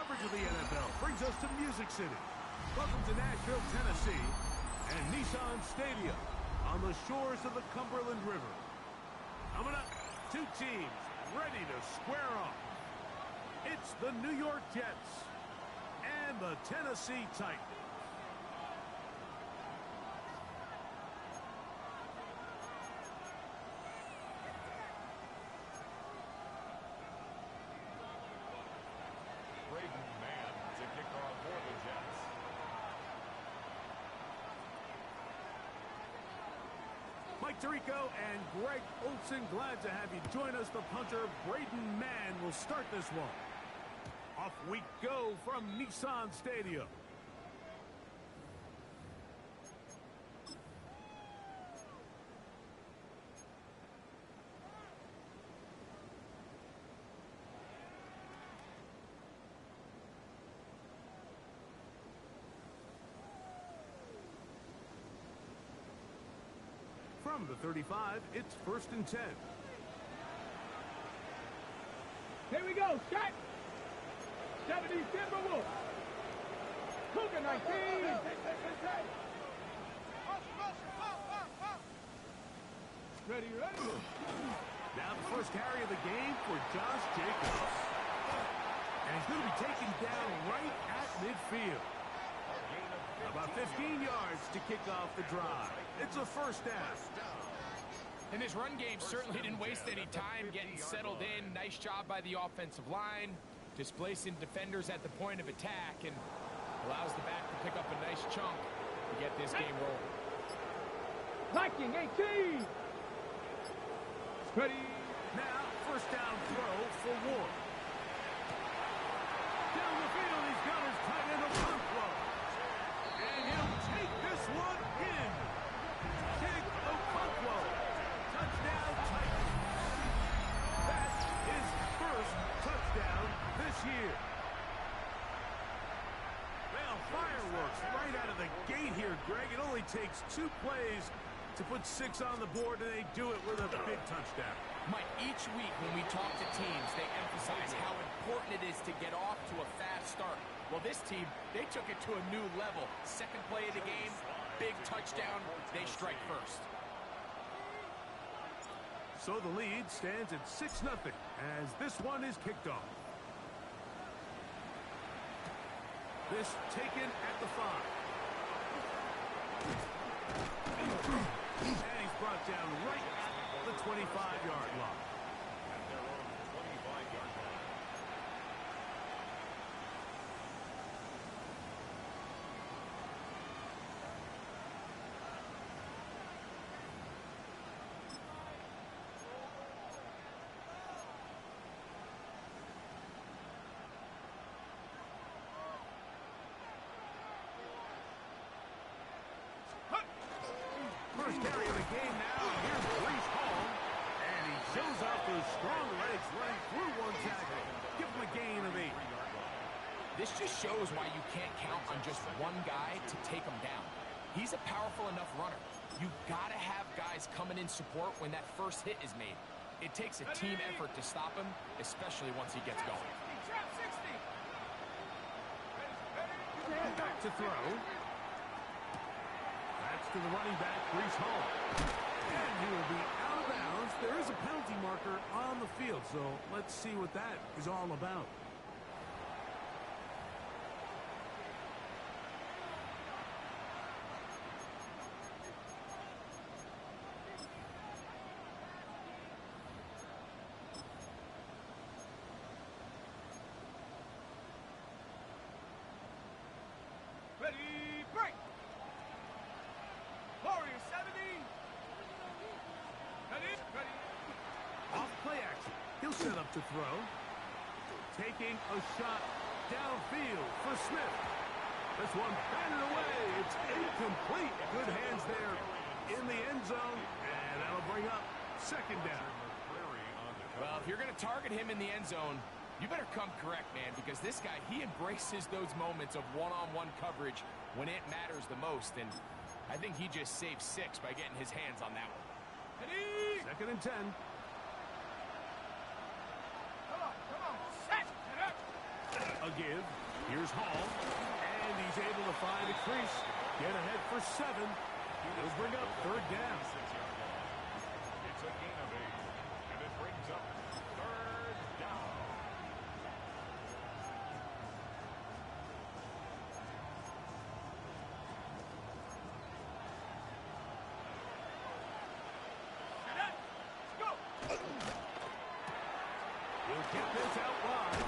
Coverage of the NFL brings us to Music City. Welcome to Nashville, Tennessee, and Nissan Stadium on the shores of the Cumberland River. Coming up, two teams ready to square off. It's the New York Jets and the Tennessee Titans. Mike Tirico and Greg Olson, glad to have you join us. The punter, Braden Mann, will start this one. Off we go from Nissan Stadium. From the 35, it's 1st and 10. Here we go, Scott. 70 Timberwolves. Cougar 19. Ready. Now the first carry of the game for Josh Jacobs. And he's going to be taken down right at midfield. About 15 yards to kick off the drive. It's a first down. And this run game certainly didn't waste any time getting settled in. Nice job by the offensive line, displacing defenders at the point of attack, and allows the back to pick up a nice chunk to get this game rolling. Viking 18. Ready. Now, first down throw for Ward. Down the field, he's got his tight end of punt throw. And he'll take this one in. Jake Okonkwo. Touchdown Titans. That's his first touchdown this year. Well, fireworks right out of the gate here, Greg. It only takes 2 plays to put 6 on the board, and they do it with a big touchdown. Mike, each week when we talk to teams, they emphasize how important it is to get off to a fast start. Well, this team, they took it to a new level. Second play of the game, big touchdown, they strike first. So the lead stands at 6-0 as this one is kicked off. This taken at the 5. And he's brought down right at the 25-yard line. At their own 25-yard line. First carry of the game now. Here's Brees Hall. And he shows off those strong legs running through one tackle. Give him a gain of 8. This just shows why you can't count on just one guy to take him down. He's a powerful enough runner. You've got to have guys coming in support when that first hit is made. It takes a team effort to stop him, especially once he gets going. Back to throw. That's to the running back, Brees Hall. And he will be out of bounds. There is a penalty marker on the field, so let's see what that is all about. Ready, break. Warrior 70. Ready. Off play action. He'll set up to throw. Taking a shot downfield for Smith. This one batted away. It's incomplete. Good hands there in the end zone. And that'll bring up second down. Well, if you're going to target him in the end zone, you better come correct, man, because this guy, he embraces those moments of one-on-one coverage when it matters the most, and I think he just saved 6 by getting his hands on that one. Ready. Second and 10. Come on. Set. A A give. Here's Hall. And he's able to find a crease. Get ahead for 7. It'll bring up 3rd down. It's a gain of 8, and it brings up 3rd down. He'll get this out wide.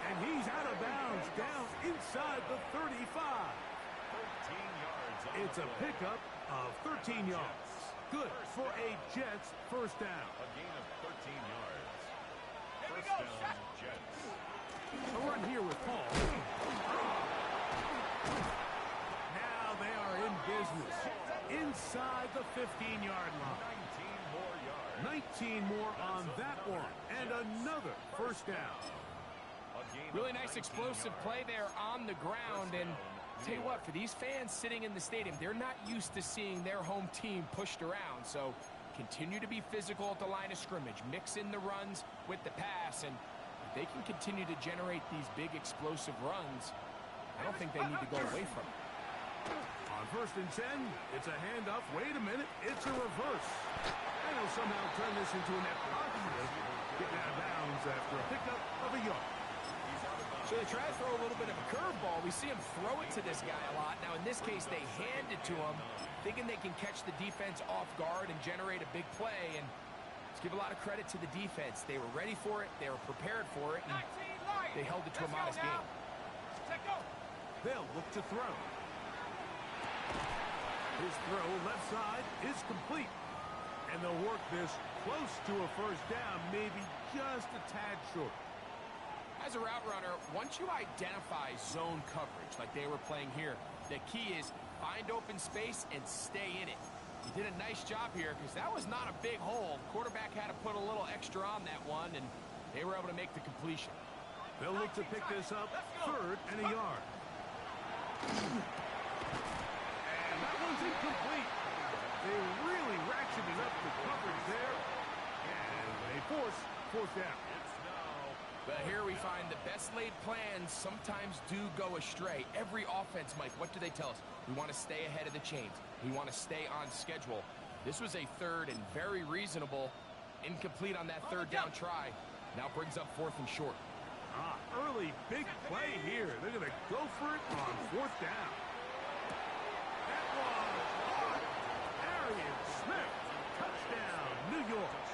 And he's out of bounds down inside the 35. 13 yards. It's a pickup of 13 yards. Good for a Jets first down. A gain of 13 yards. Here we First go, down, shot. Jets. A run here with Paul. Now they are in business. Inside the 15-yard line. 19 more yards. 19 more on that one. And another first down. A gain of Really nice 19 explosive yards. play there on the ground. And tell you what, for these fans sitting in the stadium, they're not used to seeing their home team pushed around. So continue to be physical at the line of scrimmage. Mix in the runs with the pass. And if they can continue to generate these big explosive runs, I don't think they need to go away from it. On 1st and 10, it's a handoff. Wait a minute, it's a reverse. And he'll somehow turn this into a net positive. Getting out of bounds after a pickup of a yard. So they try to throw a little bit of a curveball. We see him throw it to this guy a lot. Now, in this case, they hand it to him, thinking they can catch the defense off guard and generate a big play. And let's give a lot of credit to the defense. They were ready for it. They were prepared for it. And 19 Lions. they held it to a modest game. Set go. They'll look to throw. His throw left side is complete. And they'll work this close to a first down, maybe just a tad short. As a route runner, once you identify zone coverage like they were playing here, the key is find open space and stay in it. He did a nice job here because that was not a big hole. Quarterback had to put a little extra on that one, and they were able to make the completion. They'll look to pick this up 3rd and a yard. And that one's incomplete. They really ratcheted up the coverage there. And they force 4th down. But here we find the best laid plans sometimes do go astray. Every offense, Mike, what do they tell us? We want to stay ahead of the chains. We want to stay on schedule. This was a 3rd and very reasonable. Incomplete on that 3rd down try. Now brings up 4th and short. Early big play here. They're going to go for it on 4th down. That was caught. Arian Smith. Touchdown, New York.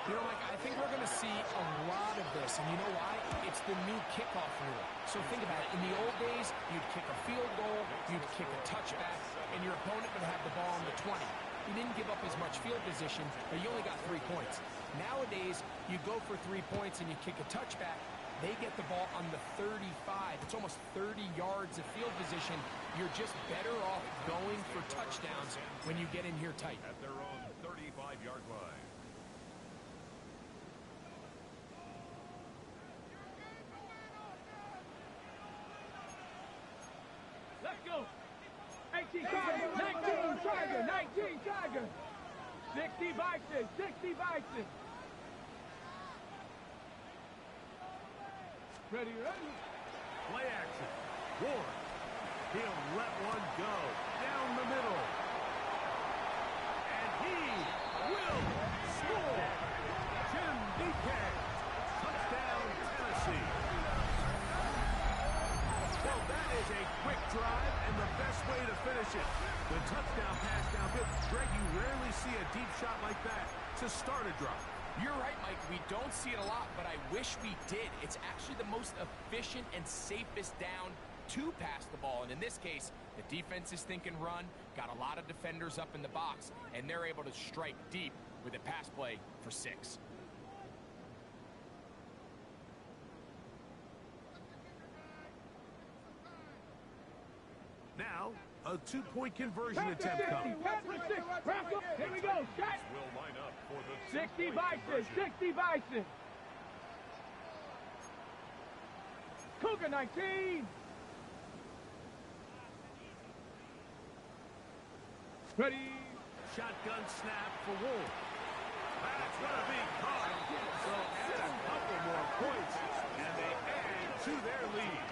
You know, Mike, I think we're going to see a lot of this, and you know why? It's the new kickoff rule. So think about it. In the old days, you'd kick a field goal, you'd kick a touchback, and your opponent would have the ball on the 20. You didn't give up as much field position, but you only got 3 points. Nowadays, you go for 3 points and you kick a touchback. They get the ball on the 35. It's almost 30 yards of field position. You're just better off going for touchdowns when you get in here tight. At their own 35-yard line. Let's go. 18 Tiger, 19 Tiger, 19 Tiger. 60 Bison, 60 Bison. Ready, ready. Play action. Ward. He'll let one go. Down the middle. And he will score. Jim DK. Touchdown, Tennessee. Well, that is a quick drive and the best way to finish it. The touchdown pass downfield. Greg, you rarely see a deep shot like that to start a drive. You're right, Mike. We don't see it a lot, but I wish we did. It's actually the most efficient and safest down to pass the ball. And in this case, the defense is thinking run, got a lot of defenders up in the box, and they're able to strike deep with a pass play for 6. Now, a 2-point conversion attempt coming. Here we go. Shot. Will line up for the 60 two-point Bison, conversion. 60 Bison. Cougar 19. Ready. Shotgun snap for Wolf. That's going to be caught. So add a couple more points, and they add to their lead.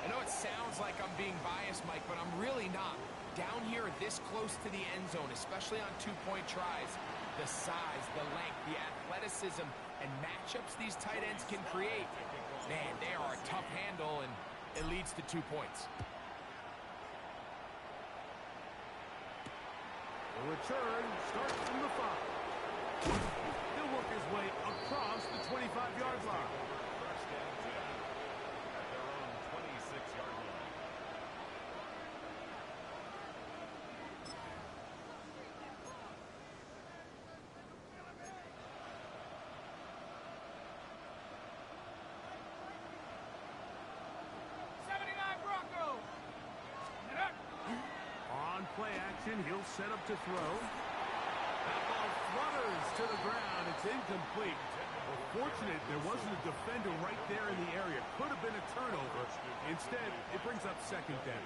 I know it sounds like I'm being biased, Mike, but I'm really not. Down here this close to the end zone, especially on two-point tries, the size, the length, the athleticism, and matchups these tight ends can create, man, they are a tough handle, and it leads to 2 points. The return starts from the 5. He'll work his way across the 25-yard line. First down 10 at their own 26-yard line. On play action, he'll set up to throw. That ball flutters to the ground. It's incomplete. Well, fortunate there wasn't a defender right there in the area. Could have been a turnover. Instead, it brings up second down.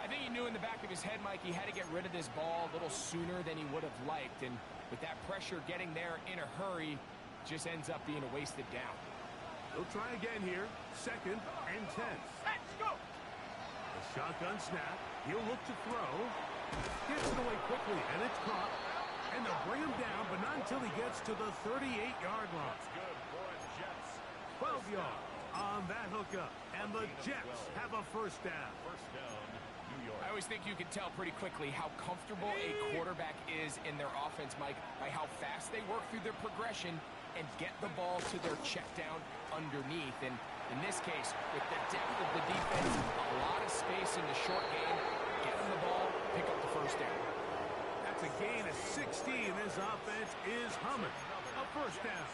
I think he knew in the back of his head, Mike, he had to get rid of this ball a little sooner than he would have liked. And with that pressure getting there in a hurry, just ends up being a wasted down. He'll try again here. Second and 10. Let's go. A shotgun snap. He'll look to throw. Gets it away quickly, and it's caught. And they'll bring him down, but not until he gets to the 38-yard line. Good for a Jets. 12 yards on that hookup. And the Jets have a first down. First down, New York. I always think you can tell pretty quickly how comfortable a quarterback is in their offense, Mike, by how fast they work through their progression and get the ball to their check down underneath. And in this case, with the depth of the defense, a lot of space in the short game, get them the ball, pick up the first down. That's a gain of 16. This offense is humming. A first down.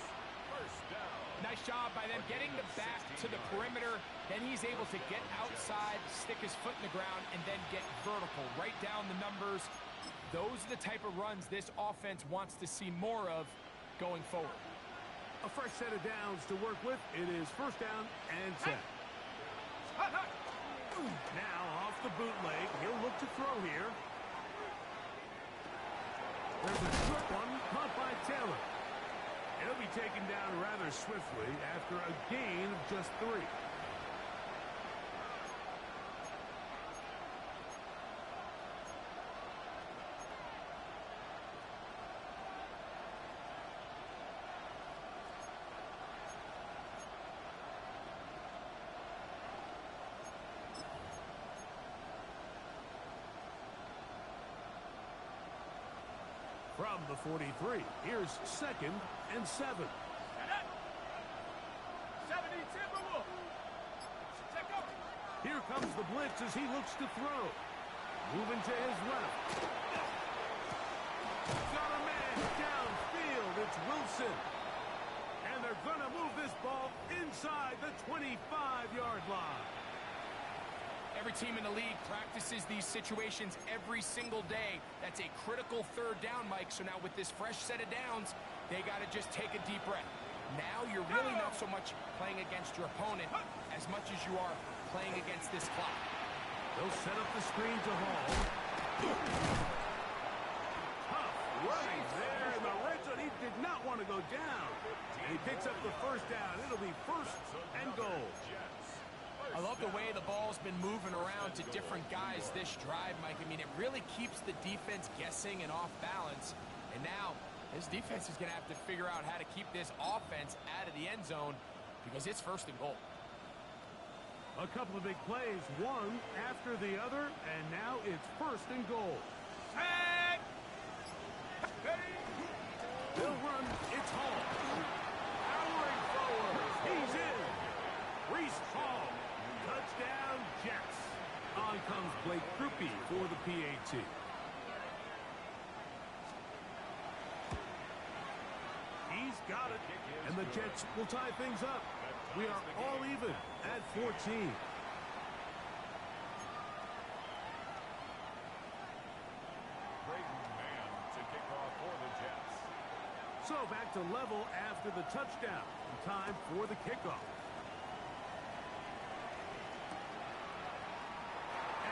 First down. Nice job by them getting the back to the perimeter. Then he's able to get outside, stick his foot in the ground, and then get vertical. Right down the numbers. Those are the type of runs this offense wants to see more of going forward. A fresh set of downs to work with. It is first down and 10. Now off the bootleg. He'll look to throw here. There's a short one caught by Taylor. He'll be taken down rather swiftly after a gain of just 3. From the 43, here's second and 7. 70 Timberwolves. Check up. Here comes the blitz as he looks to throw. Moving to his left. Got a man downfield. It's Wilson. And they're going to move this ball inside the 25-yard line. Every team in the league practices these situations every single day. That's a critical third down, Mike. So now with this fresh set of downs, they got to just take a deep breath. Now you're really not so much playing against your opponent as much as you are playing against this clock. They'll set up the screen to Hall. Tough running there in the red zone. He did not want to go down. And he picks up the first down. It'll be first and goal. I love the way the ball's been moving around to different guys this drive, Mike. I mean, it really keeps the defense guessing and off balance. And now, this defense is going to have to figure out how to keep this offense out of the end zone because it's first and goal. A couple of big plays, one after the other, and now it's first and goal. Tag. They'll run. It's Hall. Powering forward. He's in. Reese Hall. Touchdown, Jets. On comes Blake Krupe for the PAT. He's got it. And the Jets will tie things up. We are all even at 14. So back to level after the touchdown. Time for the kickoff.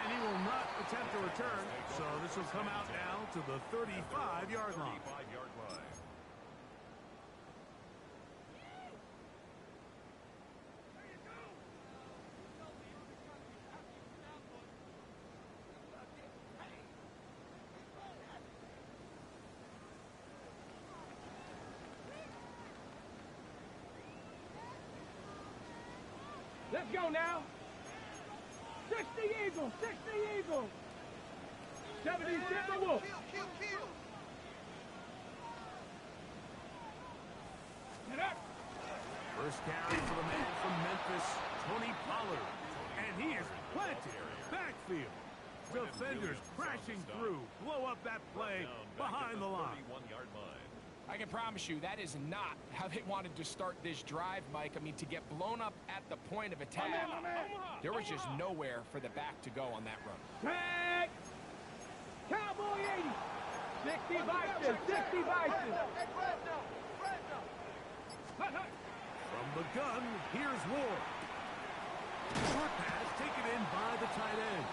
And he will not attempt a return, so this This will come out now to the 35-yard line. 35-yard line. Let's go now. 60 Eagles, 60 Eagles. 70 Timberwolves. Get up. First carry for the man from Memphis, Tony Pollard. And he is planted backfield. Defenders crashing through. Blow up that play behind the line. 31-yard line. I can promise you that is not how they wanted to start this drive, Mike. I mean, to get blown up at the point of attack, there was just nowhere for the back to go on that run. Tag. Cowboy 80. 60 Vikings, 60 Vikings. From the gun, here's Ward. Short pass taken in by the tight end.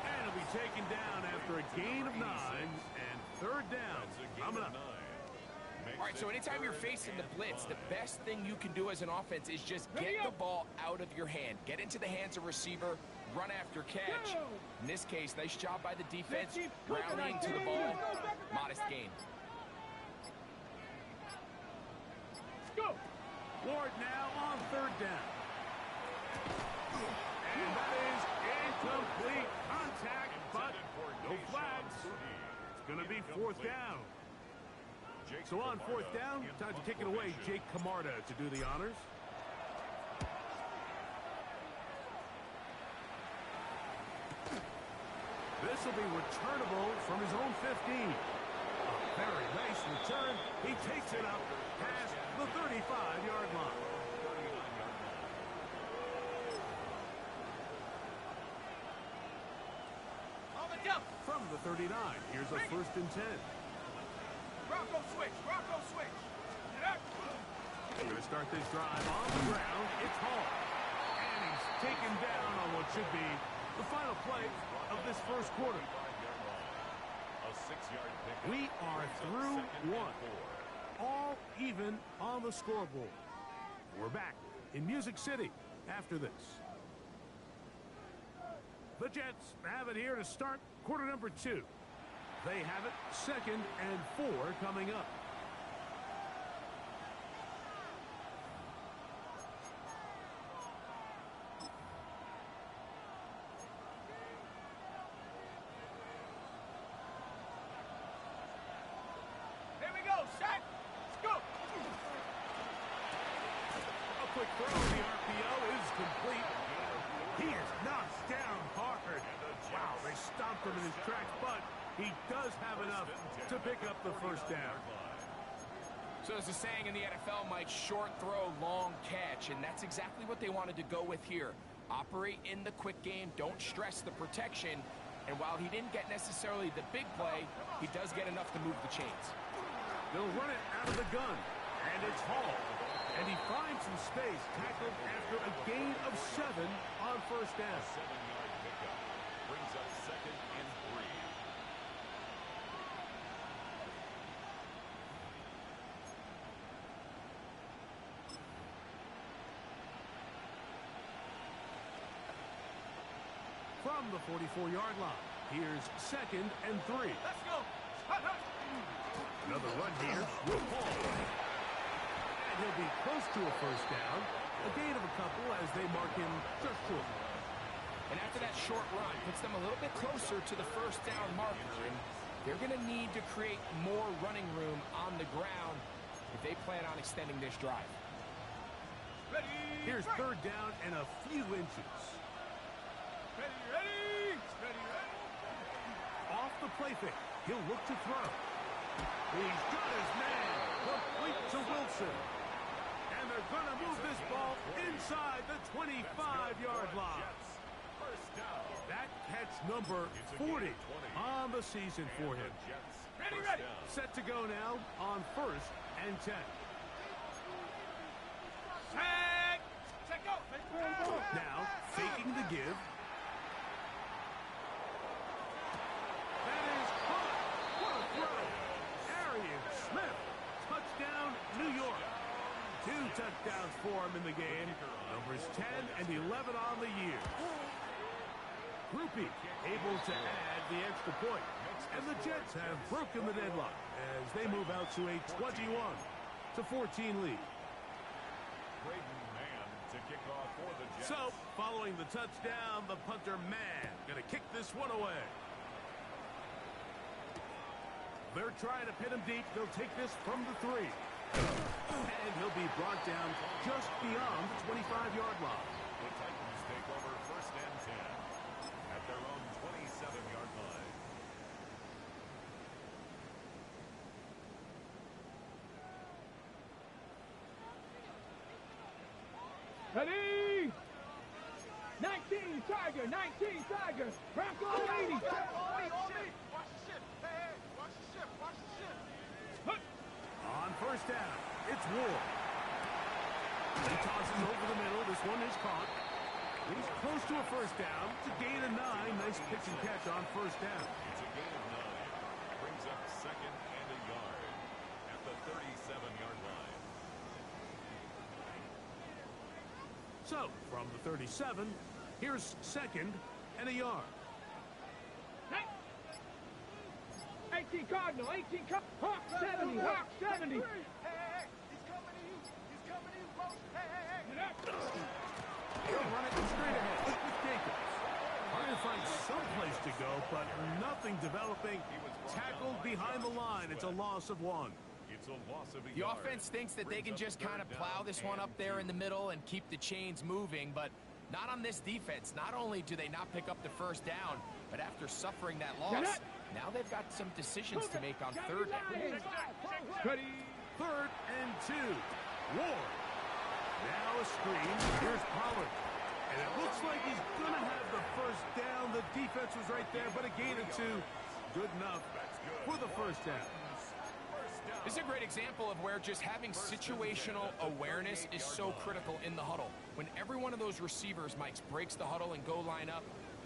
And it'll be taken down after a gain of 9 and third down. Coming up. All right, so anytime you're facing the blitz, the best thing you can do as an offense is just get the ball out of your hand. Get into the hands of receiver, run after catch. In this case, nice job by the defense, rallying to the ball, modest gain. Go. Ward now on third down. And that is incomplete contact, but no flags. It's going to be fourth down. So on fourth down, time to kick it away. Jake Camarda to do the honors. This will be returnable from his own 15. A very nice return. He takes it up past the 35-yard line. From the 39, here's a 1st and 10. Rocco switch, Rocco switch. Get up. We're going to start this drive on the ground. It's Hall. And he's taken down on what should be the final play of this first quarter. A 6-yard pickup. We are through one. All even on the scoreboard. We're back in Music City after this. The Jets have it here to start quarter number 2. They have it 2nd and 4 coming up. Here we go, set. Let's go. A quick throw. The RPO is complete. He is knocked down hard. Wow, they stomped him in his tracks, but he does have enough to pick up the first down. So there's a saying in the NFL, Mike, short throw, long catch, and that's exactly what they wanted to go with here. Operate in the quick game, don't stress the protection, and while he didn't get necessarily the big play, he does get enough to move the chains. They'll run it out of the gun, and it's Hall. And he finds some space, tackled after a gain of 7 on first down. 7-yard pickup. Brings up 2nd and 3. From the 44-yard line, here's 2nd and 3. Let's go. Another run here with Hall. And he'll be close to a first down. A gain of a couple as they mark him just short. And after that short run, puts them a little bit closer to the first down marker, and they're going to need to create more running room on the ground if they plan on extending this drive. Ready. Here's third down and a few inches. Ready, ready. Ready, ready. Off the play fake, he'll look to throw. He's got his man. Complete to Wilson. And they're going to move this ball inside the 25-yard line. That catch number 40 on the season for him. Ready, ready. Set to go now on 1st and 10. Tag. Check go. Now, faking the give. That is form in the game. Numbers 10 and 11 on the year. Groupie able to add the extra point. And the Jets have broken the deadlock as they move out to a 21-14 lead. Braden Mann to kick off for the Jets. So, following the touchdown, the punter Mann going to kick this one away. They're trying to pin him deep. They'll take this from the 3. And he'll be brought down just beyond the 25-yard line. The Titans take over 1st and 10 at their own 27-yard line. Ready? 19 Tiger, 19 Tiger. Bronco 80. On 1st down, it's Ward. He tosses over the middle. This one is caught. He's close to a 1st down. It's a gain of 9. Nice pitch and catch on 1st down. It's a gain of 9. Brings up 2nd and a yard at the 37-yard line. So, from the 37, here's 2nd and a yard. 18 Cardinal, 18 Cardinal. Hawk 70, Hawk 70. He'll run it straight ahead with Jacobs. Trying to find some place to go, but nothing developing. Tackled behind the line. It's a loss of 1. It's a loss of a The yard. offense thinks that they can Brings just up kind of 3rd plow down this one and up there 2. in the middle and keep the chains moving, but not on this defense. Not only do they not pick up the 1st down, but after suffering that loss, now they've got some decisions to make on 3rd down. Ready? 3rd and 2. Ward. Now a screen. Here's Pollard. And it looks like he's going to have the 1st down. The defense was right there, but a gain of 2. Good enough for the 1st down. This is a great example of where just having situational awareness is so critical in the huddle. When every one of those receivers, Mike, breaks the huddle and go line up,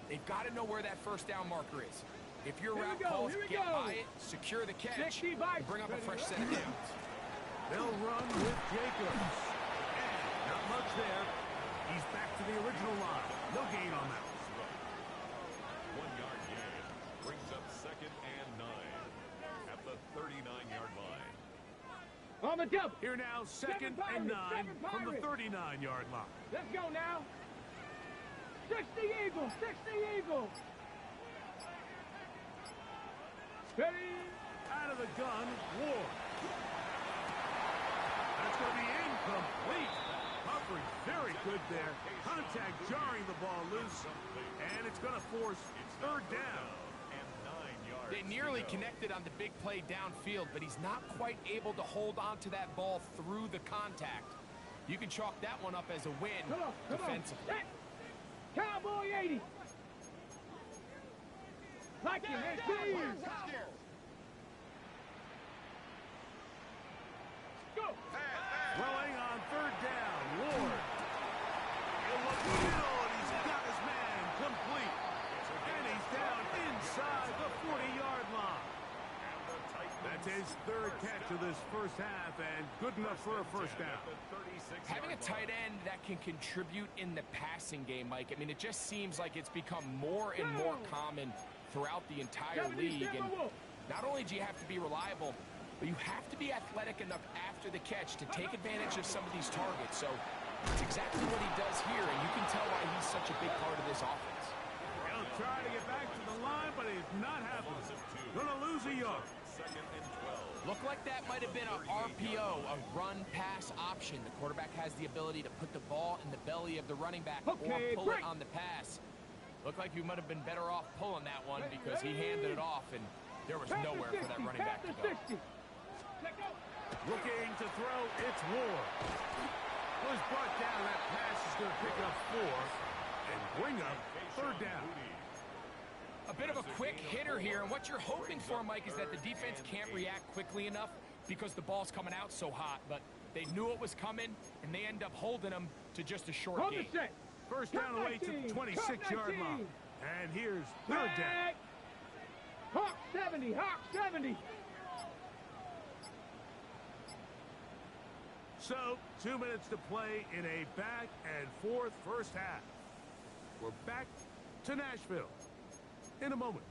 they've got to know where that 1st down marker is. If your route calls, get by it, secure the catch, and bring up a fresh set of downs. They'll run with Jacobs. And not much there. He's back to the original line. No gain on that. 1-yard gain. Brings up 2nd and 9 at the 39-yard line. On the double. Here now, 2nd and 9 from the 39-yard line. Let's go now. 60 Eagles, 60 Eagles. Ready? Out of the gun, Ward. That's going to be incomplete. Coverage very good there. Contact jarring the ball loose. And it's going to force 3rd down. And 9 yards. They nearly connected on the big play downfield, but he's not quite able to hold on to that ball through the contact. You can chalk that one up as a win defensively. Cowboy 80. Like it, let's see. Go. Throwing on 3rd down, Ward. He'll look middle, and he's got his man complete. And he's down inside the 40-yard line. That's his 3rd catch of this 1st half, and good enough for a 1st down. Having a tight end that can contribute in the passing game, Mike, I mean, it just seems like it's become more and more common throughout the entire league. And not only do you have to be reliable, but you have to be athletic enough after the catch to take advantage of some of these targets. So it's exactly what he does here, and you can tell why he's such a big part of this offense. He'll try to get back to the line, but he's not happening. Gonna lose a yard. 2nd and 12. Looked like that might have been a RPO, a run-pass option. The quarterback has the ability to put the ball in the belly of the running back or pull it on the pass. Looked like you might have been better off pulling that one because he handed it off, and there was nowhere for that running back to go. Looking to throw, it's Ward. Was brought down, that pass is going to pick up 4 and bring up 3rd down. A bit of a quick hitter here, and what you're hoping for, Mike, is that the defense can't react quickly enough because the ball's coming out so hot, but they knew it was coming, and they end up holding them to just a short gain. 1st down away to the 26-yard line. And here's 3rd down. Hawk 70, Hawk 70. So, 2 minutes to play in a back-and-forth first half. We're back to Nashville in a moment.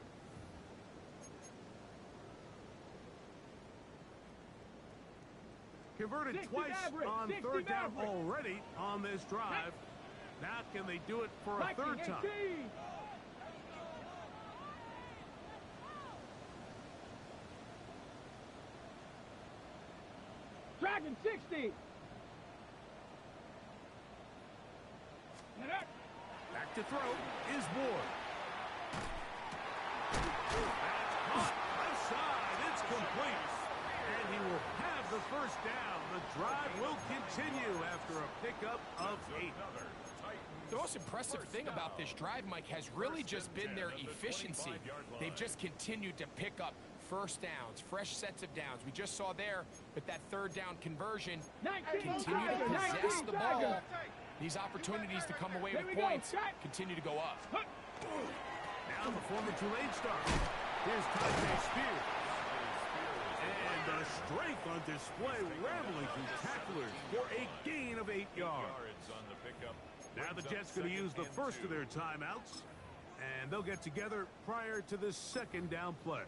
Converted twice on third down already on this drive. Now can they do it for a third time? Dragon 60. Back to throw is Ward. That's caught left side. It's complete. And he will have the first down. The drive will continue after a pickup of 8. The most impressive thing about this drive, Mike, has really just been their efficiency. They've just continued to pick up first downs, fresh sets of downs. We just saw there with that third down conversion, continue to possess the ball. These opportunities to come away with points continue to go up. Now the former Tulane star. Here's TJ Spears. And the strength on display, rambling through tacklers for a gain of 8 yards. Now the Jets going to use the first of their timeouts, and they'll get together prior to the second down play.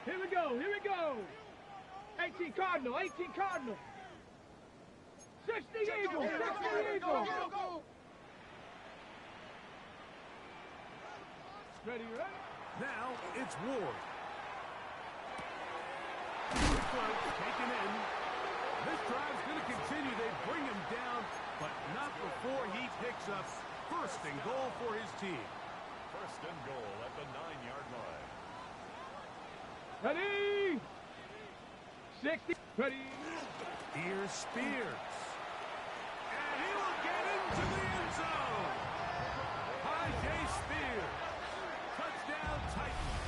Here we go, here we go. 18 Cardinal, 18 Cardinal. 60 Eagles, 60 Eagles. Ready, ready? Now it's Ward. Taken in. This drive's going to continue. They bring him down, but not before he picks up first and goal for his team. First and goal at the 9-yard line. Ready? 60. Ready? Here's Spears. And he will get into the end zone. TJ Spears. Touchdown Titans.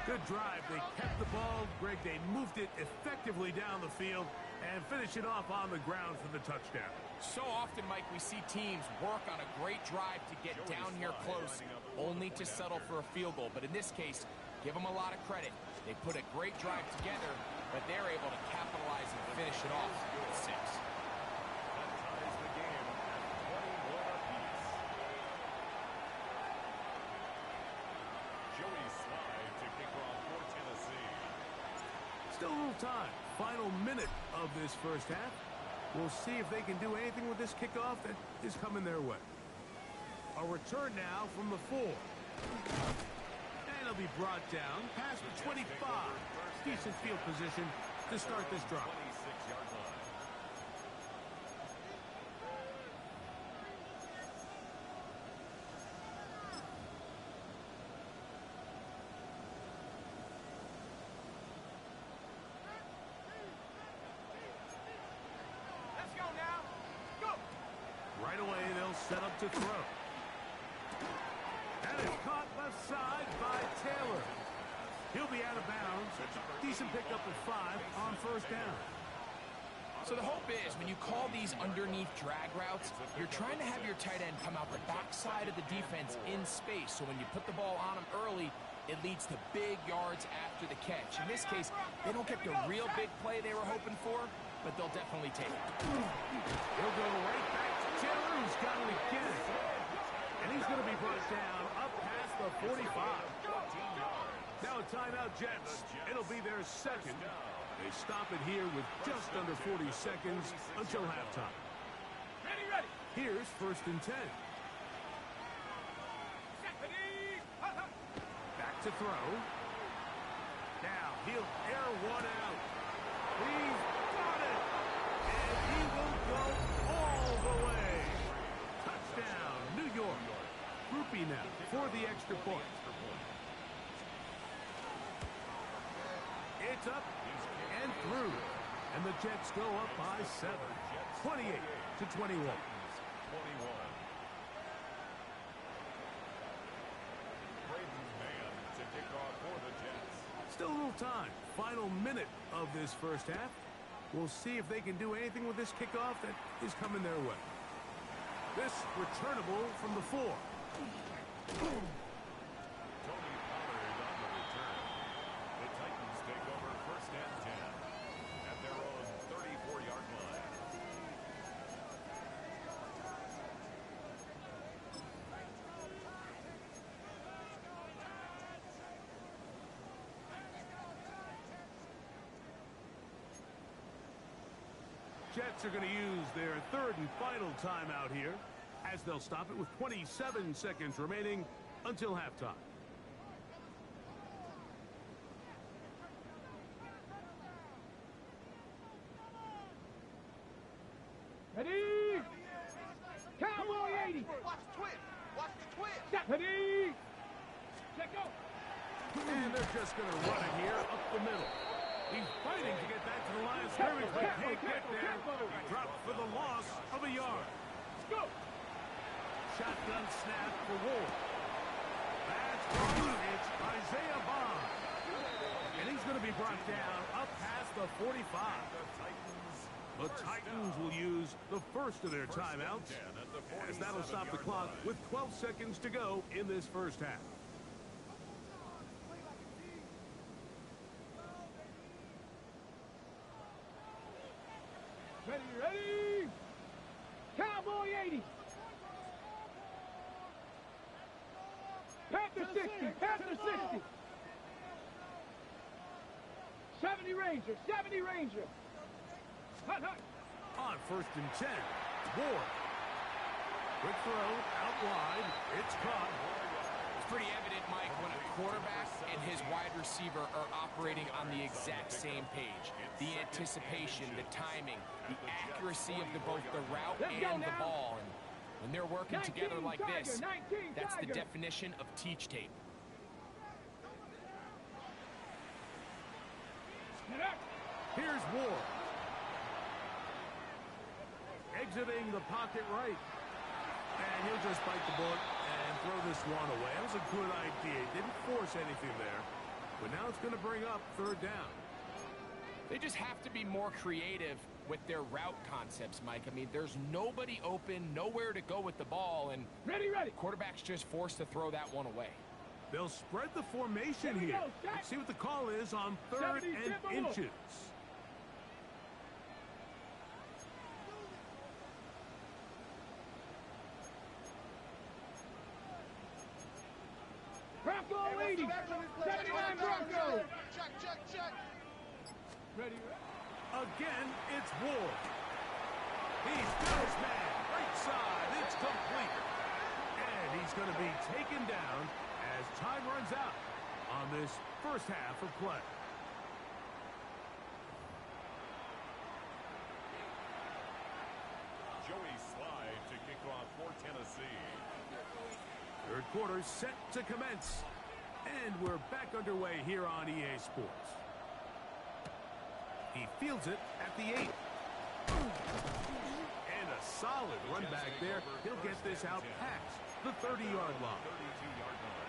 Good drive. They kept the ball. Greg, they moved it effectively down the field and finish it off on the ground for the touchdown. So often, Mike, we see teams work on a great drive to get down here close, only to settle for a field goal. But in this case, give them a lot of credit. They put a great drive together, but they're able to capitalize and finish it off with 6. That ties the game at 21 apiece. Joey Slide to kick off for Tennessee. Still a little time. Final minute of this first half. We'll see if they can do anything with this kickoff that is coming their way. A return now from the 4. And it'll be brought down past the 25. Decent field position to start this drive. 26-yard line. Let's go now. Go. Right away, they'll set up to throw. And it's caught left side by Taylor. He'll be out of bounds. Decent pickup of 5 on first down. So the hope is when you call these underneath drag routes, you're trying to have your tight end come out the backside of the defense in space. So when you put the ball on him early, it leads to big yards after the catch. In this case, they don't get the real big play they were hoping for, but they'll definitely take it. He'll go right back to Taylor, who's got it again. And he's going to be brought down up past the 45. Now a timeout, Jets. It'll be their second. They stop it here with just under 40 seconds until halftime. Ready, ready. Here's first and 10. Back to throw. Now he'll air one out. He's got it. And he will go all the way. Touchdown, New York. Groupie now for the extra point. It's up and through. And the Jets go up by 7. 28-21. 21. Braden's man to kick off for the Jets. Still a little time. Final minute of this first half. We'll see if they can do anything with this kickoff that is coming their way. This returnable from the 4. Tony Pollard on the return. The Titans take over 1st and 10 at their own 34-yard line. Jets are going to use their 3rd and final timeout here, as they'll stop it with 27 seconds remaining until halftime. Ready? Cowboy 80. Watch the twist. Watch the twist. Step. Ready? Check out. And they're just going to run it here up the middle. He's fighting to get back to the line of scrimmage, but can't get there. He dropped for the loss of a yard. Let's go. Shotgun snap for Ward. That's caught. It's Isaiah Bond. And he's going to be brought down up past the 45. The Titans will use the first of their timeouts, as that'll stop the clock with 12 seconds to go in this first half. Ready, ready. Cowboy 80. Panther 60. Panther 60. 70 Ranger. 70 Ranger. Hut, hut. On 1st and 10, Ward. Quick throw, out wide. It's caught. It's pretty evident, Mike, when a quarterback and his wide receiver are operating on the exact same page. The anticipation, the timing, the accuracy of both the route and the ball. And when they're working together like this, that's the definition of teach tape. Here's Ward. Exiting the pocket right. And he'll just bite the bullet and throw this one away. That was a good idea. He didn't force anything there. But now it's going to bring up 3rd down. They just have to be more creative with their route concepts, Mike. I mean, there's nobody open, nowhere to go with the ball, and Ready, ready. quarterback's just forced to throw that one away. They'll spread the formation here. Let's see what the call is on 3rd and inches. Bronco 80. 79 Bronco. Check, check, check. Ready, ready. Again, it's Ward. He's got his man. Right side. It's complete. And he's going to be taken down as time runs out on this first half of play. Joey Slide to kick off for Tennessee. 3rd quarter set to commence. And we're back underway here on EA Sports. He fields it at the 8. And a solid run back there. He'll get this out past the 30-yard line. 32-yard line.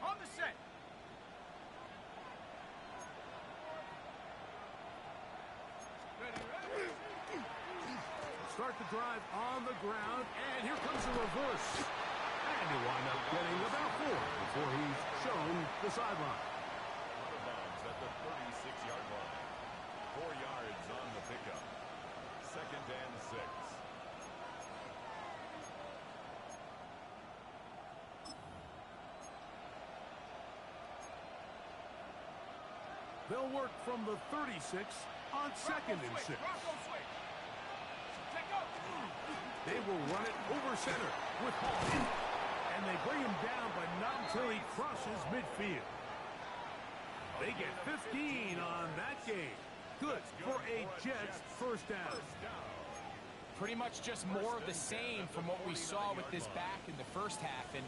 On the set. Ready, ready. Start the drive on the ground, and here comes a reverse. And he'll wind up getting about 4 before he's shown the sideline. Out of bounds at the 36-yard line. 4 yards on the pickup. 2nd and 6. They'll work from the 36 on 2nd and 6. Bronco switch. Check out. They will run it over center with Hall. And they bring him down, but not until he crosses midfield. They get 15 on that game. Good for a Jets first down. Pretty much just more of the same from what we saw with this back in the first half. And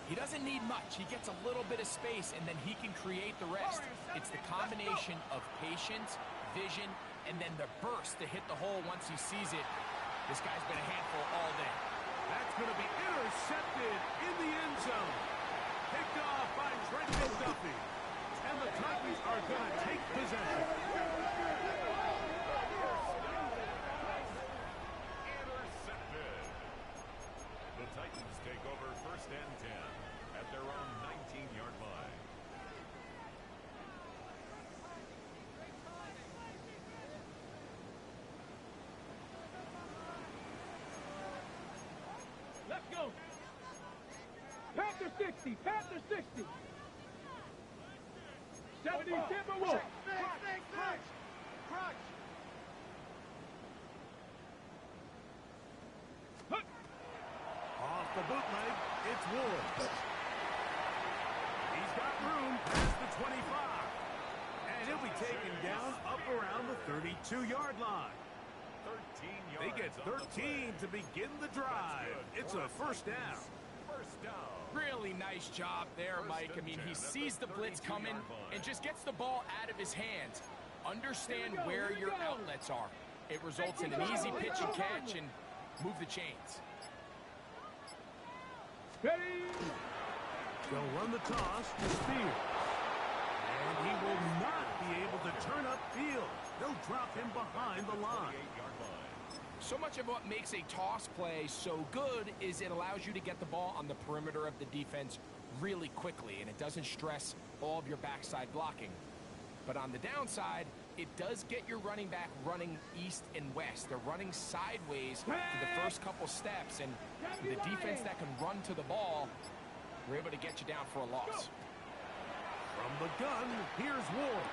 he doesn't need much. He gets a little bit of space, and then he can create the rest. It's the combination of patience, vision, and then the burst to hit the hole once he sees it. This guy's been a handful all day. That's going to be intercepted in the end zone. Picked off by Trent McDuffie. And the Titans are going to take possession. Intercepted. The Titans take over 1st and 10 at their own 19-yard line. Let's go. Panther 60. Panther 60. 70 Timberwolves. Crunch. Crunch. Off the bootleg, it's Wood. He's got room past the 25. And he'll be taken down up around the 32-yard line. 13 yards. They get on the 13 to begin the drive. It's a first down. First down. Really nice job there, Mike. I mean, he sees the blitz coming and just gets the ball out of his hands. Understand where your outlets are. It results in an easy pitch and catch and move the chains. Ready. They'll run the toss to Spears. And he will not be able to turn upfield. They'll drop him behind the line. 8-yard line. So much of what makes a toss play so good is it allows you to get the ball on the perimeter of the defense really quickly, and it doesn't stress all of your backside blocking. But on the downside, it does get your running back running east and west. They're running sideways for the first couple steps, and the defense that can run to the ball, we're able to get you down for a loss. From the gun, here's Ward.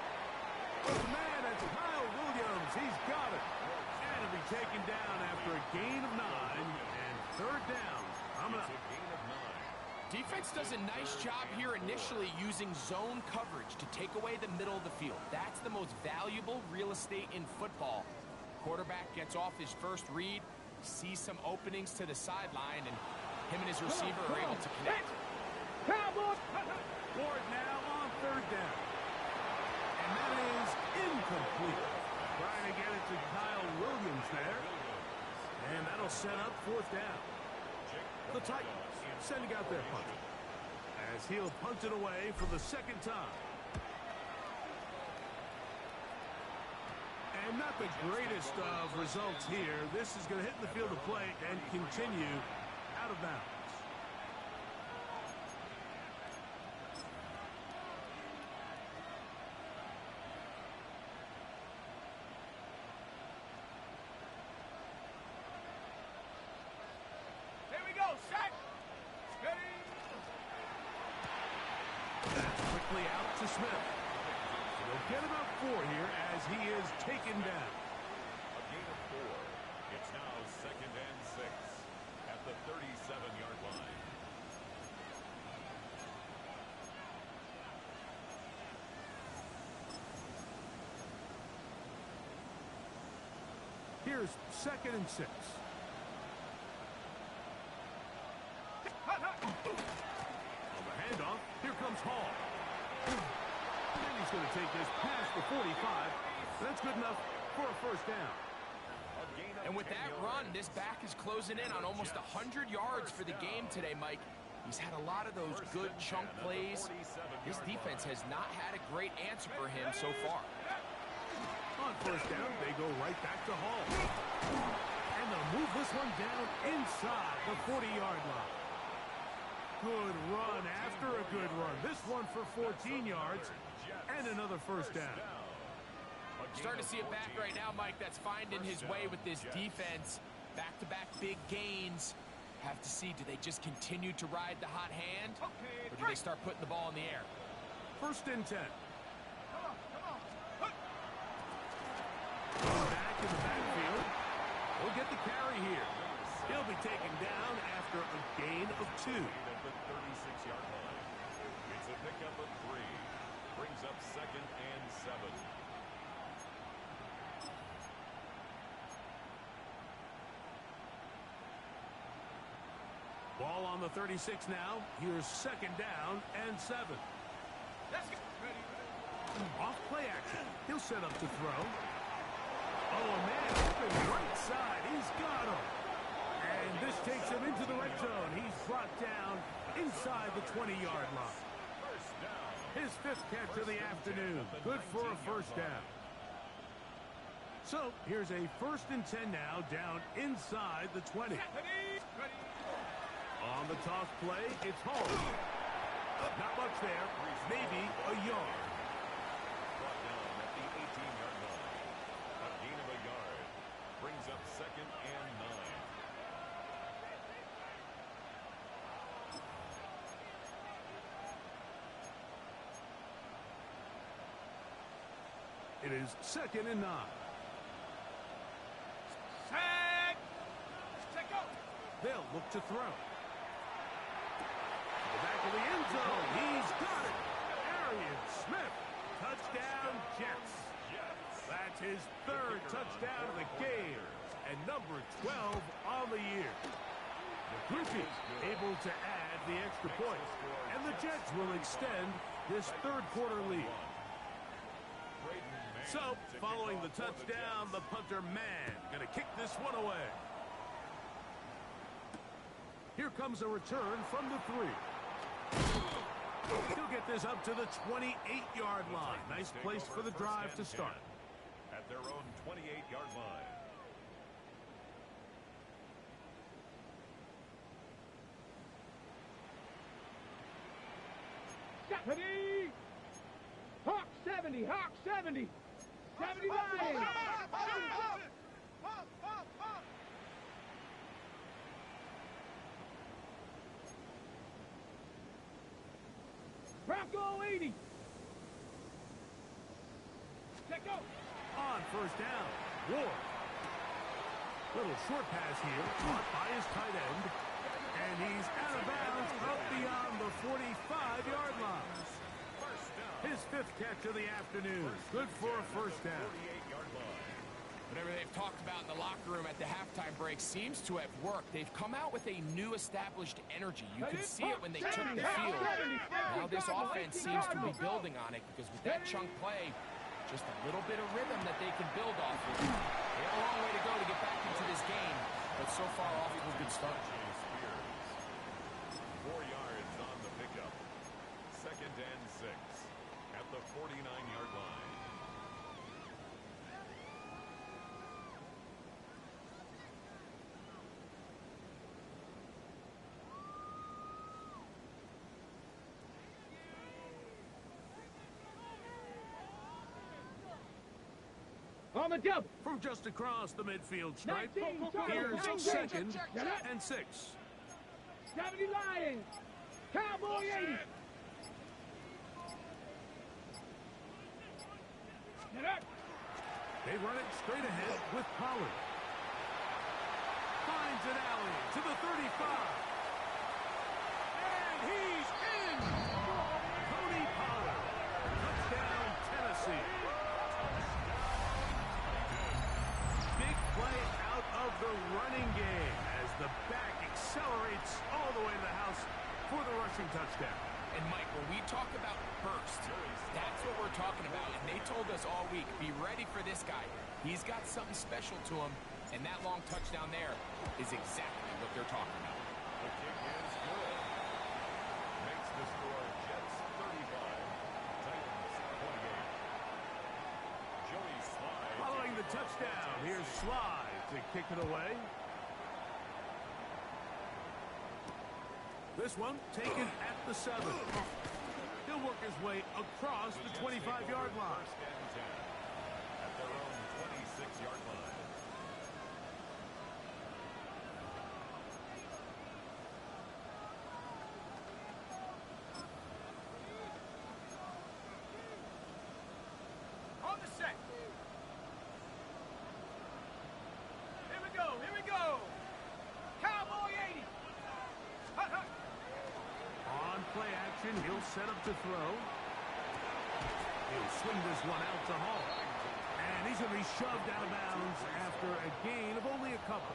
The man, it's Kyle Williams. He's got it. And he'll be taken down after a gain of 9 and 3rd down. Coming up. It's a gain of 9. Defense does a nice job here initially using zone coverage to take away the middle of the field. That's the most valuable real estate in football. Quarterback gets off his first read, sees some openings to the sideline, and him and his receiver are able to connect. Cowboys. Ward now on 3rd down. And that is incomplete. Trying to get it to Kyle Williams there. And that'll set up 4th down. The Titans sending out their punter, as he'll punt it away for the 2nd time. And not the greatest of results here. This is going to hit the field of play and continue out of bounds. Here we go. Set. Steady. That's quickly out to Smith. They'll get about 4 here as he is taken down. A gain of 4. It's now 2nd and 6 at the 37-yard line. Here's 2nd and 6. On the handoff, here comes Hall. And he's going to take this past the 45. That's good enough for a 1st down. And with that run, this back is closing in on almost 100 yards for the game today, Mike. He's had a lot of those good chunk plays. This defense has not had a great answer for him so far. On 1st down, they go right back to Hall. And they'll move this one down inside the 40-yard line. Good run after a good run. This one for 14 yards and another 1st down. Starting to see it back right now, Mike, that's finding his way with this defense. Back-to-back big gains. Have to see, do they just continue to ride the hot hand? Or do they start putting the ball in the air? 1st and 10. Back in the backfield. He'll get the carry here. He'll be taken down after a gain of 2. At the 36-yard line. It's a pickup of 3. Brings up 2nd and 7. Ball on the 36 now. Here's 2nd down and 7. Let's go. Off play action. He'll set up to throw. Oh, a man open right side. He's got him. And this takes him into the red zone. He's brought down inside the 20-yard line. First down. His 5th catch of the afternoon. Good for a first down. So here's a 1st and 10 now, down inside the 20. On the toss play, it's home. Not much there, maybe a yard. Brought down at the 18-yard line. A gain of a yard. Brings up 2nd and 9. It is 2nd and 9. Sack! Check out! They'll look to throw. To the back of the end zone. He's got it. Arian Smith. Touchdown, Jets. That's his 3rd touchdown of the game. And number 12 on the year. The Groupie able to add the extra point. And the Jets will extend this 3rd quarter lead. So, following the touchdown, the punter Man going to kick this one away. Here comes a return from the 3. He'll get this up to the 28-yard line. Nice place for the drive to start. At their own 28-yard line. Stephanie! Hawk 70, Hawk 70! 70 Lions! Bronco 80! Check out! On first down, Ward. Little short pass here, caught by his tight end. And he's out of bounds up beyond the 45-yard line. His 5th catch of the afternoon. Good for a first down. 48-yard line. Whatever they've talked about in the locker room at the halftime break seems to have worked. They've come out with a new established energy. You could see it when they took the field. Now this offense seems to be building on it because with that chunk play, just a little bit of rhythm that they can build off of. They have a long way to go to get back into this game, but so far off to a good start. 4 yards on the pickup. 2nd and 6 at the 49-yard line. On the double! From just across the midfield stripe, 19, here's turn, 2nd turn, and 6. 70 Lions! Cowboy 80! Get up! They run it straight ahead with Pollard. Finds an alley to the 35. And he's in! Tony Pollard. Touchdown, Tennessee. Big play out of the running game as the back accelerates all the way to the house for the rushing touchdown. And Mike, when we talk about burst, that's what we're talking about. And they told us all week, be ready for this guy. He's got something special to him, and that long touchdown there is exactly what they're talking about. The kick is good. Makes the score Jets 35, Titans 28. Joey Sly. Following the touchdown, here's Sly to kick it away. This one taken at the 7. He'll work his way across the 25-yard line. 1st and 10 at their own 26-yard line. On the set. Here we go, here we go. Cowboy 80. Hut, hut. On play action, he'll set up to throw. He'll swing this one out to Hall. And he's going to be shoved out of bounds after a gain of only a couple.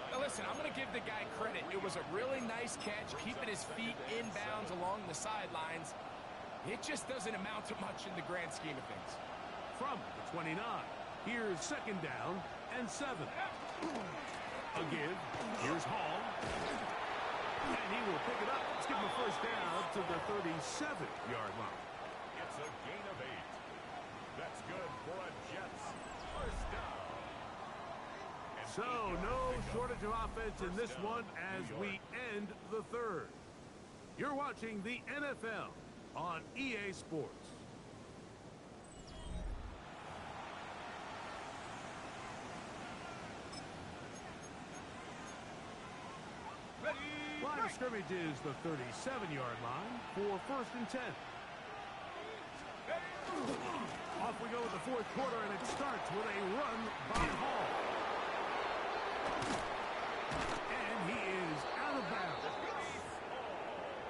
Now listen, I'm going to give the guy credit. It was a really nice catch, keeping his feet in bounds along the sidelines. It just doesn't amount to much in the grand scheme of things. From the 29, here's 2nd down and 7. A give. Here's Hall. And he will pick it up. Let's give him a first down to the 37-yard line. It's a gain of 8. That's good for a Jets first down. And So, 8 yards no pickup. shortage of offense in this First one down, as New we York. end the third. You're watching the NFL on EA Sports. Line of scrimmage is the 37-yard line for 1st and 10. Off we go with the fourth quarter, and it starts with a run by Hall. And he is out of bounds.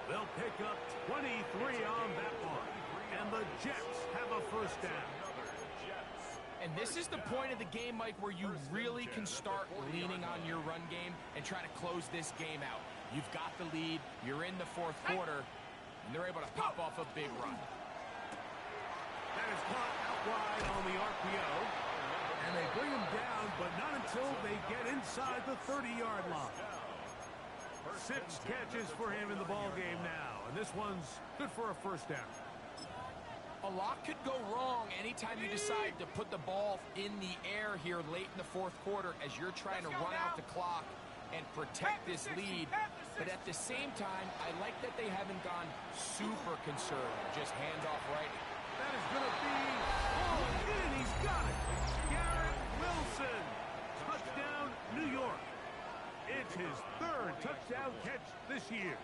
They'll pick up 23 on that one. And the Jets have a first down. And this is the point of the game, Mike, where you really can start leaning on your run game and try to close this game out. You've got the lead, you're in the fourth quarter, and they're able to pop off a big run. That is caught out wide on the RPO. And they bring him down, but not until they get inside the 30-yard line. 6 catches for him in the ball game now, and this one's good for a first down. A lot could go wrong anytime you decide to put the ball in the air here late in the fourth quarter as you're trying to run out the clock and protect this lead. But at the same time, I like that they haven't gone super conservative, just handoff right. That is going to be falling in. He's got it. Garrett Wilson. Touchdown, New York. It's his 3rd touchdown catch this year.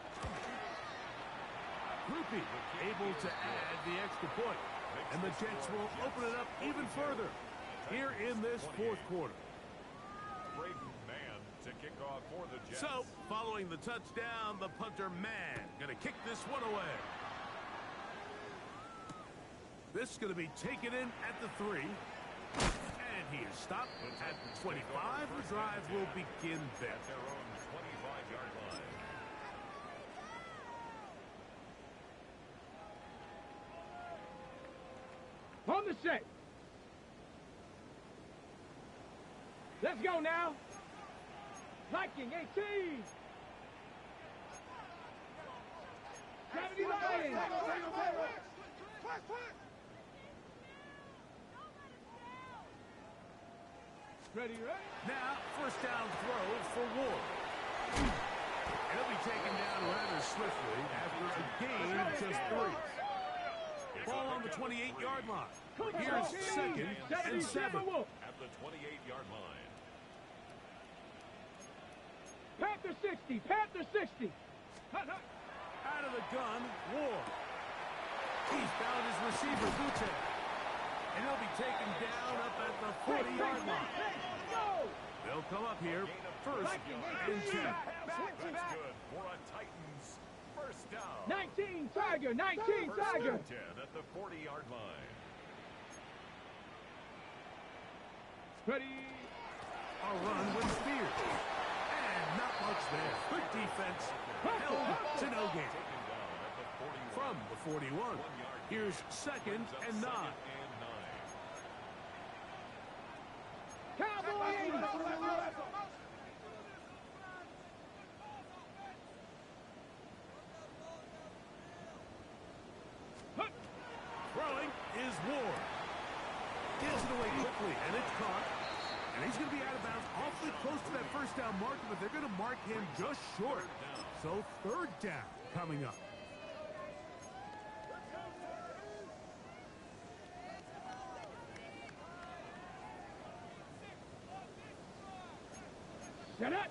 Groupie able to add the extra point. And the Jets will open it up even further here in this fourth quarter. Braden Mann to kick off for the Jets. So, following the touchdown, the punter man going to kick this one away. This is going to be taken in at the 3. And he is stopped at the 25. The drive will begin there. At their own 25-yard line. On the set. Let's go now. Viking 18. 79. Ready, ready? Now, first down throw for Ward. And he'll be taken down rather swiftly after a gain of just 3. Ball on the 28-yard line. Here's 2nd and 7. At the 28-yard line. Panther 60. Panther 60. Out of the gun, Ward. He's found his receiver, Butte. And he'll be taken down up at the 40-yard line. They'll come up here, 1st and 10. That's good for a Titans first down. 19 Tiger. 19 First Tiger. and 10 at the 40-yard line. Ready. A run with Spears. And not much there. Good defense. Held to no gain. Taken down at the 41. From the 41. Here's 2nd and 9. Cowboy 80. Throwing is Ward. Gets it away quickly, and it's caught. And he's going to be out of bounds awfully close to that first down marker, but they're going to mark him just short. So 3rd down coming up. Set up.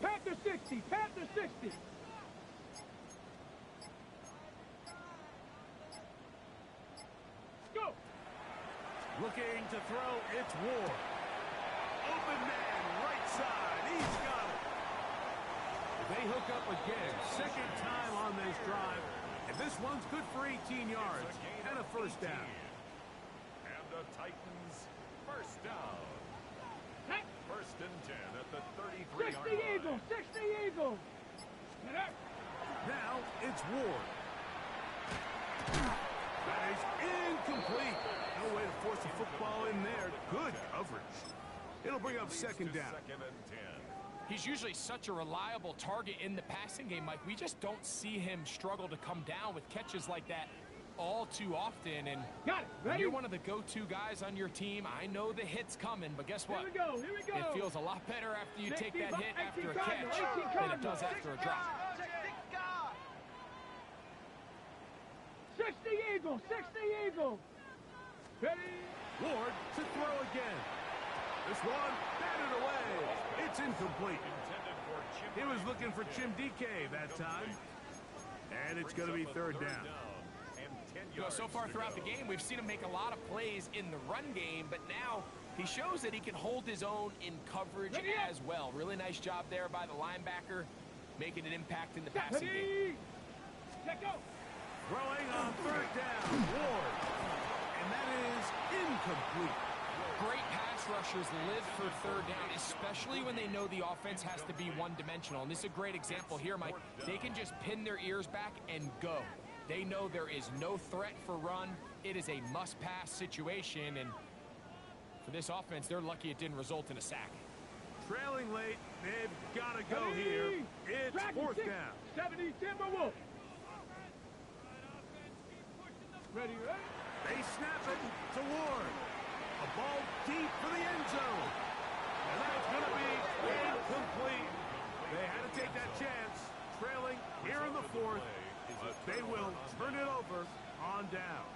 Panther 60. Panther 60. Go. Looking to throw, it's Ward. Open man, right side. He's got it. They hook up again. 2nd time on this drive. And this one's good for 18 yards and a first down. And the Titans first down. First and 10 at the 33-yard 60 line. Eagle. 60 Eagle. Set up. Now it's Ward. That is incomplete. No way to force a football in there. Good coverage. It'll bring up 2nd down. 2nd and 10. He's usually such a reliable target in the passing game, Mike. We just don't see him struggle to come down with catches like that all too often. And Got it. Ready? you're one of the go-to guys on your team. I know the hit's coming, but guess what? Here we go. Here we go. It feels a lot better after you take that hit after a 18 catch than it does after a drop. 60 Eagle. 60 Eagle. Ready? Ward to throw again. This one, batted away. It's incomplete. He was looking for Jim DK that time. And it's going to be third down. You know, so far throughout the game, we've seen him make a lot of plays in the run game, but now he shows that he can hold his own in coverage as well. Really nice job there by the linebacker, making an impact in the passing game. Check go. Throwing on third down, Ward. And that is incomplete. Great pass rushers live for third down, especially when they know the offense has to be one-dimensional. And this is a great example here, Mike. They can just pin their ears back and go. They know there is no threat for run. It is a must-pass situation, and for this offense, they're lucky it didn't result in a sack. Trailing late, they've got to go here. It's fourth down. 70 Timberwolves. Ready, ready? They snap it to Ward. A ball deep for the end zone. And that's going to be incomplete. They had to take that chance, trailing here in the fourth. But they will turn it over on down.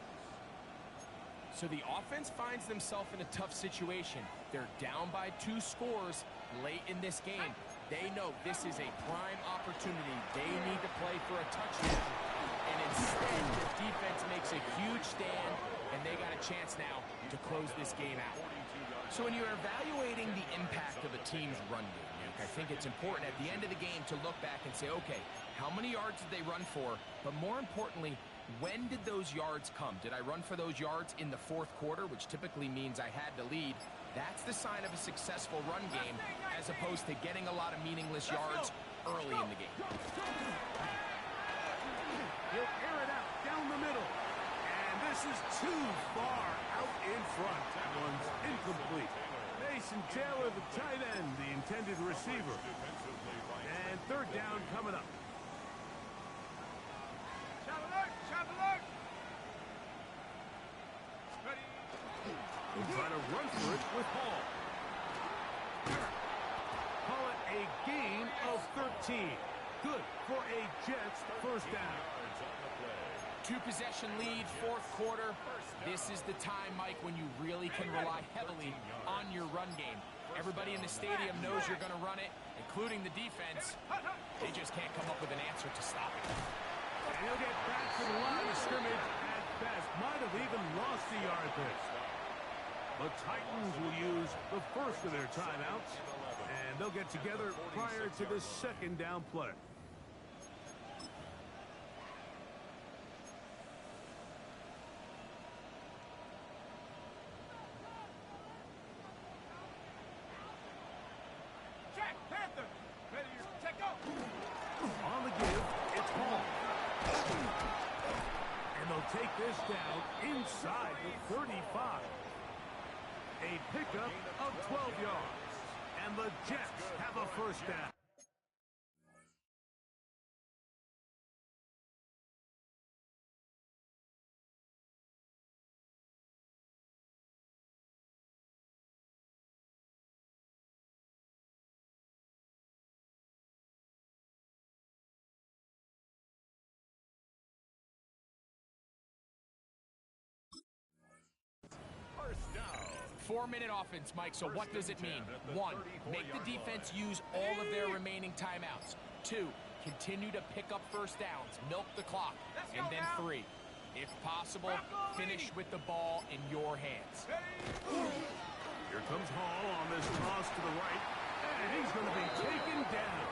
So the offense finds themselves in a tough situation. They're down by 2 scores late in this game. They know this is a prime opportunity. They need to play for a touchdown. And instead, the defense makes a huge stand, and they got a chance now to close this game out. So when you're evaluating the impact of a team's run game, Nick, I think it's important at the end of the game to look back and say, okay, how many yards did they run for? But more importantly, when did those yards come? Did I run for those yards in the fourth quarter, which typically means I had to lead? That's the sign of a successful run game, as opposed to getting a lot of meaningless yards early in the game. He'll air it out down the middle. And this is too far out in front. That one's incomplete. Mason Taylor, the tight end, the intended receiver. And third down coming up. We'll try to run for it with Hall. Call it a gain of 13. Good for a Jets first down. 2-possession lead, fourth quarter. This is the time, Mike, when you really can rely heavily on your run game. Everybody in the stadium knows you're going to run it, including the defense. They just can't come up with an answer to stop it. And he'll get back to the line of scrimmage at best. Might have even lost the yard there. The Titans will use the first of their timeouts, and they'll get together prior to the second down play. On the give, it's Hall. And they'll take this down inside the 35. A pickup of 12 yards. And the Jets have a first down. First down. 4-minute offense, Mike, so what does it mean? 1, make the defense use all of their remaining timeouts. 2, continue to pick up first downs, milk the clock. And then 3, if possible, finish with the ball in your hands. Here comes Hall on this toss to the right. And he's going to be taken down.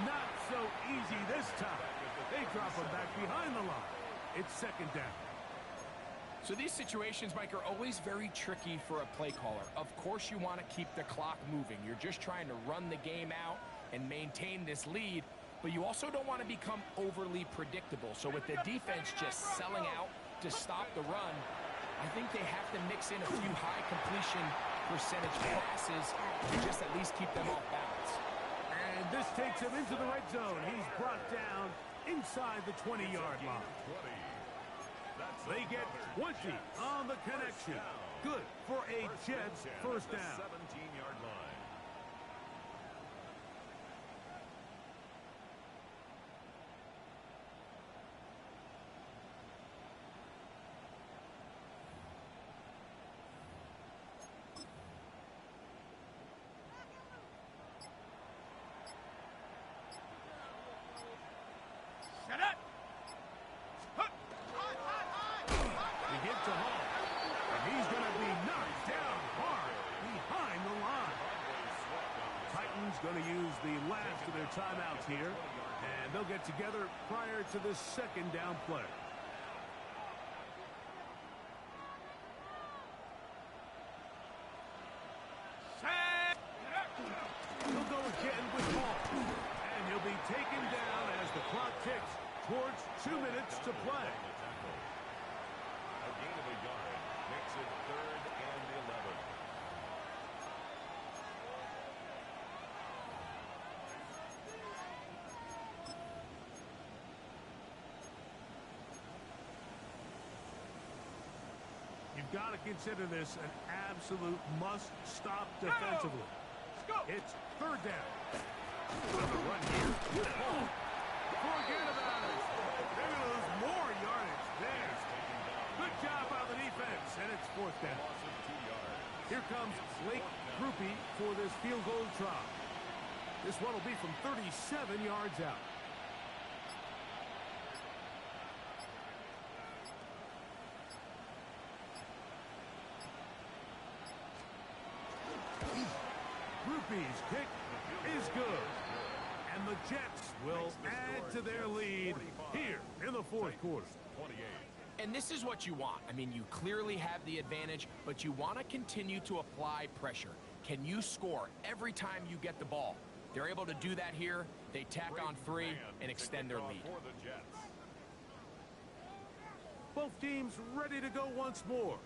Not so easy this time. They drop him back behind the line. It's second down. So these situations, Mike, are always very tricky for a play caller. Of course you want to keep the clock moving. You're just trying to run the game out and maintain this lead, but you also don't want to become overly predictable. So with the defense just selling out to stop the run, I think they have to mix in a few high completion percentage passes to just at least keep them off balance. And this takes him into the red zone. He's brought down inside the 20-yard line. They get 20 on the connection. Good for a Jets first down. 17-yard line. Set up. He gets a Hall, and he's going to be knocked down hard behind the line. Titans going to use the last of their timeouts here, and they'll get together prior to the second down play. He'll go again with Hall, and he'll be taken down as the clock ticks towards 2 minutes to play. A gain of a yard makes it 3rd and 11. You've got to consider this an absolute must-stop defensively. It's 3rd down. Another run here with Hall. Forget about it. They're going to lose more yardage there. Good job by the defense, and it's 4th down. Here comes Blake Grupe for this field goal try. This one will be from 37 yards out. Grupe's kick is good. And the Jets will add to their lead here in the 4th quarter. 28. And this is what you want. I mean, you clearly have the advantage, but you want to continue to apply pressure. Can you score every time you get the ball? They're able to do that here. They tack on 3 and extend their lead. For the Jets. Both teams ready to go once more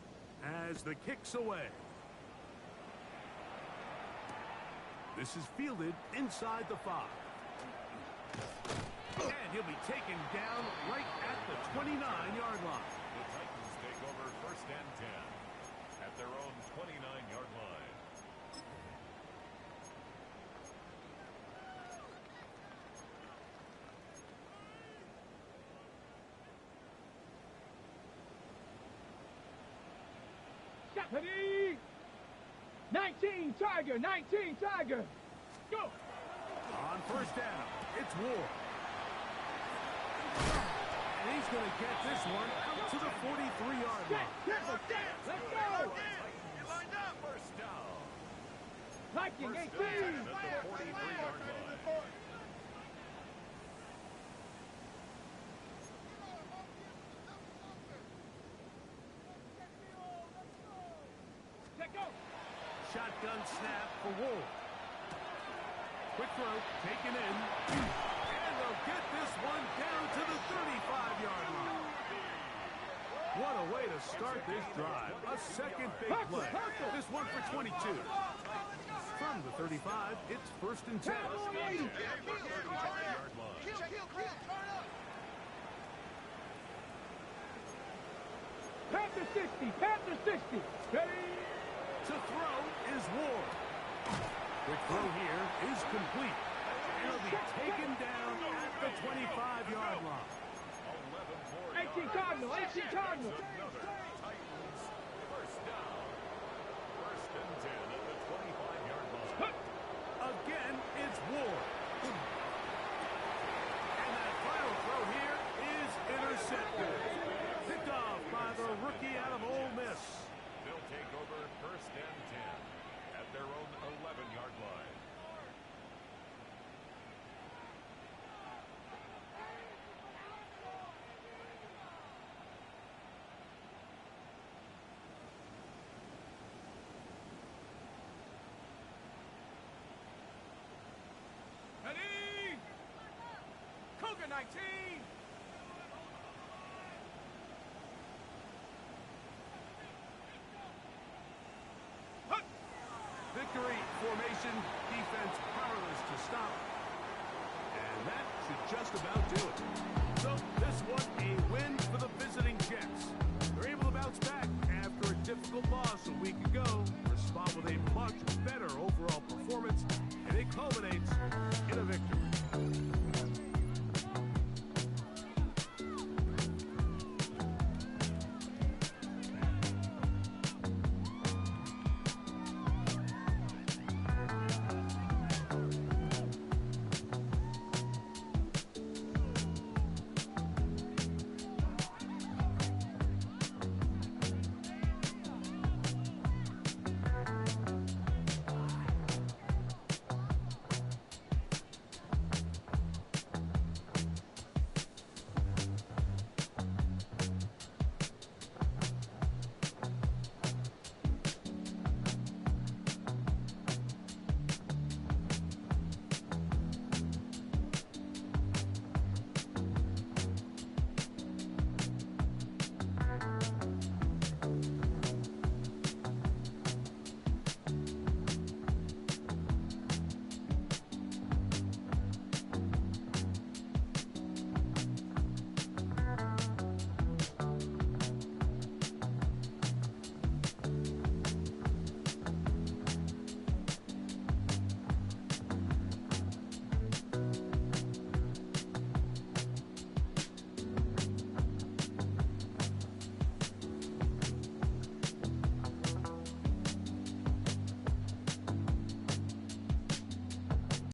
as the kick's away. This is fielded inside the 5. And he'll be taken down right at the 29-yard line. The Titans take over 1st and 10 at their own 29-yard line. Ready? 19 Tiger, 19 Tiger. Go. On 1st down, it's Ward. And he's going to get this one out to the 43-yard line. Let's go. You lined up. 1st down. Viking 18. At the 43-yard line. Shotgun snap for Ward. Quick throw, taken in. And they'll get this one down to the 35-yard line. What a way to start this drive. A second big play. This one for 22. From the 35, it's 1st and 10. Panther 60, Panther 60. Ready? To throw is Ward. Quick throw here is complete. And he'll be taken down at the 25-yard line. 18 Cardinal, 18 Cardinal. Another Titans 1st down. 1st and 10 at the 25-yard line. Again, it's Ward. And that final throw here is intercepted. Picked off by the rookie out of Ole Miss. They'll take over 1st and 10 at their own 11-yard line. Ready? Cougar 19. Victory formation, defense powerless to stop. should just about do it. So this one, a win for the visiting Jets. They're able to bounce back after a difficult loss a week ago, respond with a much better overall